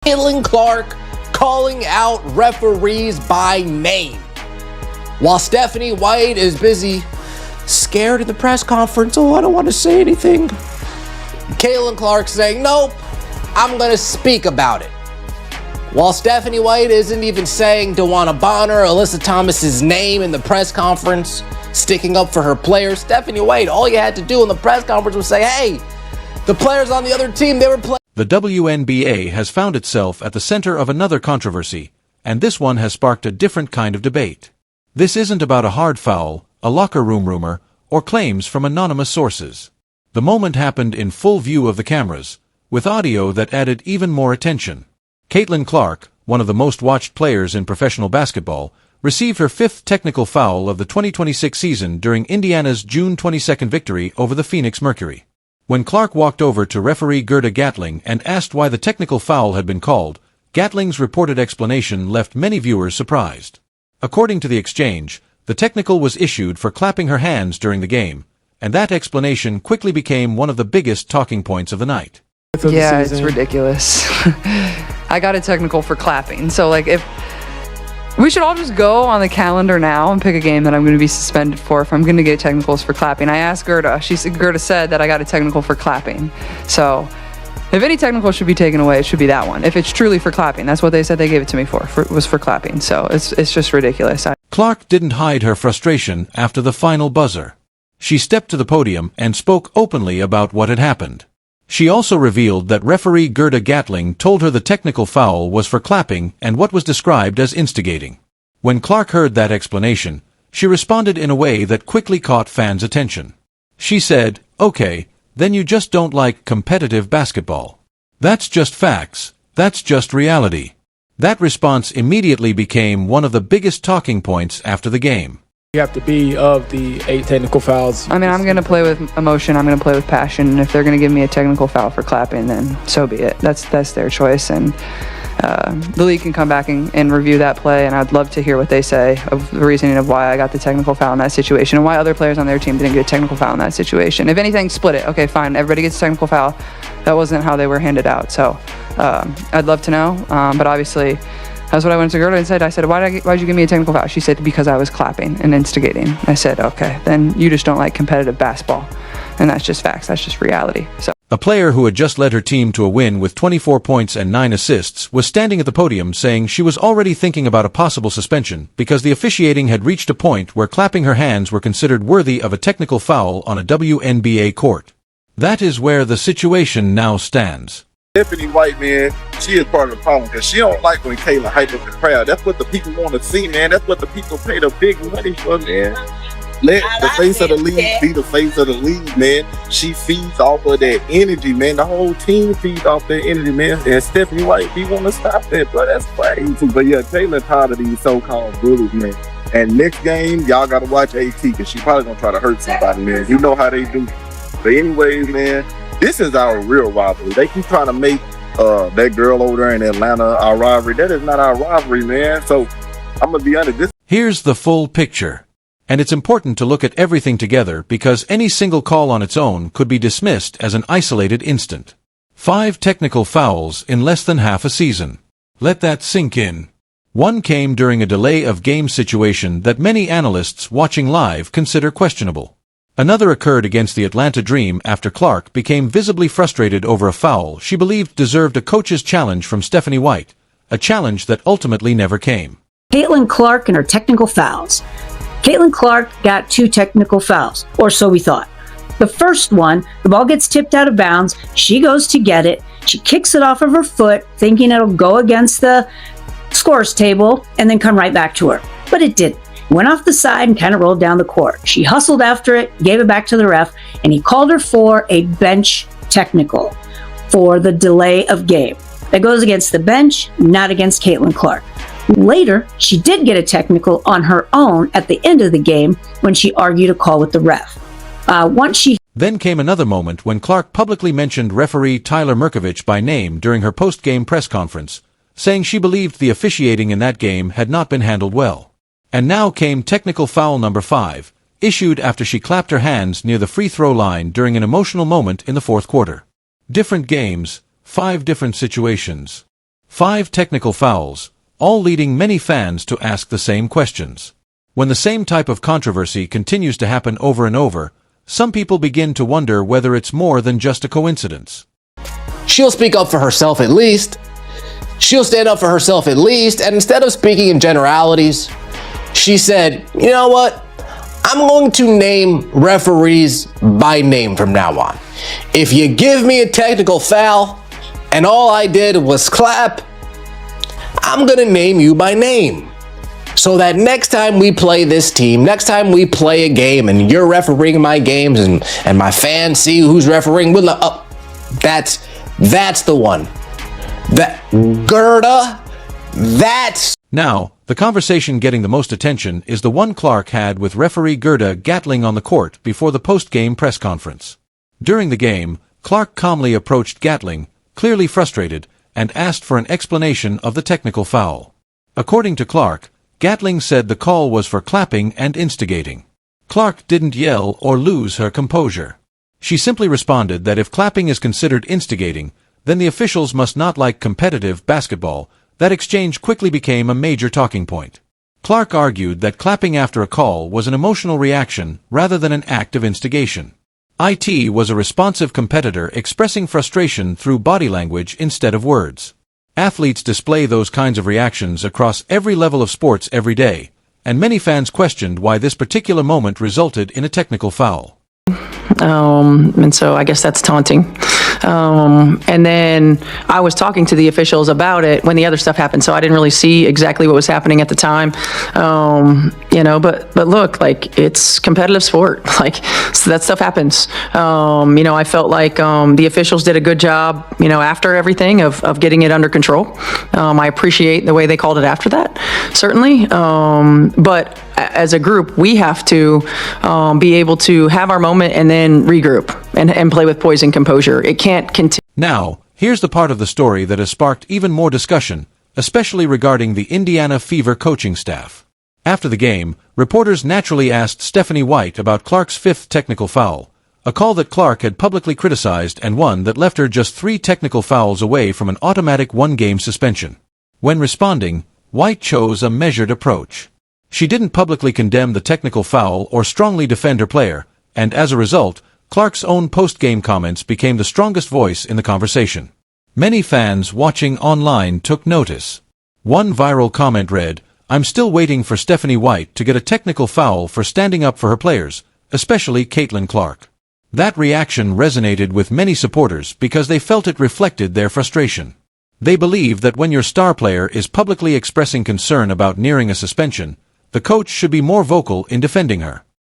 Caitlin Clark calling out referees by name. While Stephanie White is busy scared in the press conference, oh, I don't want to say anything. Caitlin Clark saying, nope, I'm going to speak about it. While Stephanie White isn't even saying DeWanna Bonner or Alyssa Thomas's name in the press conference, sticking up for her players, Stephanie White, all you had to do in the press conference was say, hey, the players on the other team, they were playing. The WNBA has found itself at the center of another controversy, and this one has sparked a different kind of debate. This isn't about a hard foul, a locker room rumor, or claims from anonymous sources. The moment happened in full view of the cameras, with audio that added even more attention. Caitlin Clark, one of the most watched players in professional basketball, received her fifth technical foul of the 2026 season during Indiana's June 22 victory over the Phoenix Mercury. When Clark walked over to referee Gerda Gatling and asked why the technical foul had been called, Gatling's reported explanation left many viewers surprised. According to the exchange, the technical was issued for clapping her hands during the game, and that explanation quickly became one of the biggest talking points of the night. Yeah, it's ridiculous. I got a technical for clapping, so if we should all just go on the calendar now and pick a game that I'm going to be suspended for if I'm going to get technicals for clapping. I asked Gerda. Gerda said that I got a technical for clapping. So if any technical should be taken away, it should be that one. If it's truly for clapping, that's what they said they gave it to me for was for clapping. So it's just ridiculous. Clark didn't hide her frustration after the final buzzer. She stepped to the podium and spoke openly about what had happened. She also revealed that referee Gerda Gatling told her the technical foul was for clapping and what was described as instigating. When Clark heard that explanation, she responded in a way that quickly caught fans' attention. She said, okay, then you just don't like competitive basketball. That's just facts, that's just reality. That response immediately became one of the biggest talking points after the game. You have to be of the 8 technical fouls. I mean, I'm going to play with emotion. I'm going to play with passion. And if they're going to give me a technical foul for clapping, then so be it. That's their choice. And the league can come back and review that play. And I'd love to hear what they say of the reasoning of why I got the technical foul in that situation and why other players on their team didn't get a technical foul in that situation. If anything, split it. Okay, fine. Everybody gets a technical foul. That wasn't how they were handed out. So I'd love to know. But obviously, that's what I went to Gerda and said. I said, why'd you give me a technical foul? She said, because I was clapping and instigating. I said, okay, then you just don't like competitive basketball. And that's just facts. That's just reality. So a player who had just led her team to a win with 24 points and 9 assists was standing at the podium saying she was already thinking about a possible suspension because the officiating had reached a point where clapping her hands were considered worthy of a technical foul on a WNBA court. That is where the situation now stands. Stephanie White, man, she is part of the problem because she don't like when Kayla hype up the crowd. That's what the people want to see, man. That's what the people pay the big money for, man. Let the face of the league be the face of the league, man. She feeds off of that energy, man. The whole team feeds off that energy, man. And Stephanie White, we want to stop that, bro. That's crazy. But yeah, Taylor tired of these so-called bullies, man. And next game, y'all got to watch AT because she probably going to try to hurt somebody, man. You know how they do. But anyways, man, this is our real rivalry. They keep trying to make that girl over there in Atlanta our rivalry. That is not our rivalry, man. So I'm going to be honest. Here's the full picture. And it's important to look at everything together because any single call on its own could be dismissed as an isolated incident. 5 technical fouls in less than half a season. Let that sink in. One came during a delay of game situation that many analysts watching live consider questionable. Another occurred against the Atlanta Dream after Clark became visibly frustrated over a foul she believed deserved a coach's challenge from Stephanie White, a challenge that ultimately never came. Caitlin Clark and her technical fouls. Caitlin Clark got 2 technical fouls, or so we thought. The first one, the ball gets tipped out of bounds, she goes to get it, she kicks it off of her foot, thinking it'll go against the scores table and then come right back to her. But it didn't. Went off the side and kind of rolled down the court. She hustled after it, gave it back to the ref, and he called her for a bench technical for the delay of game. That goes against the bench, not against Caitlin Clark. Later, she did get a technical on her own at the end of the game when she argued a call with the ref. Then came another moment when Clark publicly mentioned referee Tyler Merkovich by name during her post-game press conference, saying she believed the officiating in that game had not been handled well. And now came technical foul number 5, issued after she clapped her hands near the free throw line during an emotional moment in the fourth quarter. Different games, 5 different situations. 5 technical fouls, all leading many fans to ask the same questions. When the same type of controversy continues to happen over and over, some people begin to wonder whether it's more than just a coincidence. She'll speak up for herself at least. She'll stand up for herself at least, and instead of speaking in generalities, she said, you know what? I'm going to name referees by name from now on. If you give me a technical foul and all I did was clap, I'm going to name you by name. So that next time we play this team, next time we play a game and you're refereeing my games and my fans see who's refereeing, that's the one. That Gerda, that's... Now, the conversation getting the most attention is the one Clark had with referee Gerda Gatling on the court before the post-game press conference. During the game, Clark calmly approached Gatling, clearly frustrated, and asked for an explanation of the technical foul. According to Clark, Gatling said the call was for clapping and instigating. Clark didn't yell or lose her composure. She simply responded that if clapping is considered instigating, then the officials must not like competitive basketball. That exchange quickly became a major talking point. Clark argued that clapping after a call was an emotional reaction rather than an act of instigation. IT was a responsive competitor expressing frustration through body language instead of words. Athletes display those kinds of reactions across every level of sports every day, and many fans questioned why this particular moment resulted in a technical foul. And so I guess that's taunting. And then I was talking to the officials about it when the other stuff happened, so I didn't really see exactly what was happening at the time. But look, like, it's competitive sport. Like, so that stuff happens. I felt like the officials did a good job, after everything of getting it under control. I appreciate the way they called it after that, certainly. But as a group, we have to be able to have our moment and then regroup and play with poise and composure. It can't continue. Now, here's the part of the story that has sparked even more discussion, especially regarding the Indiana Fever coaching staff. After the game, reporters naturally asked Stephanie White about Clark's 5th technical foul, a call that Clark had publicly criticized and one that left her just 3 technical fouls away from an automatic 1-game suspension. When responding, White chose a measured approach. She didn't publicly condemn the technical foul or strongly defend her player, and as a result, Clark's own post-game comments became the strongest voice in the conversation. Many fans watching online took notice. One viral comment read, "I'm still waiting for Stephanie White to get a technical foul for standing up for her players, especially Caitlin Clark." That reaction resonated with many supporters because they felt it reflected their frustration. They believe that when your star player is publicly expressing concern about nearing a suspension, the coach should be more vocal in defending her.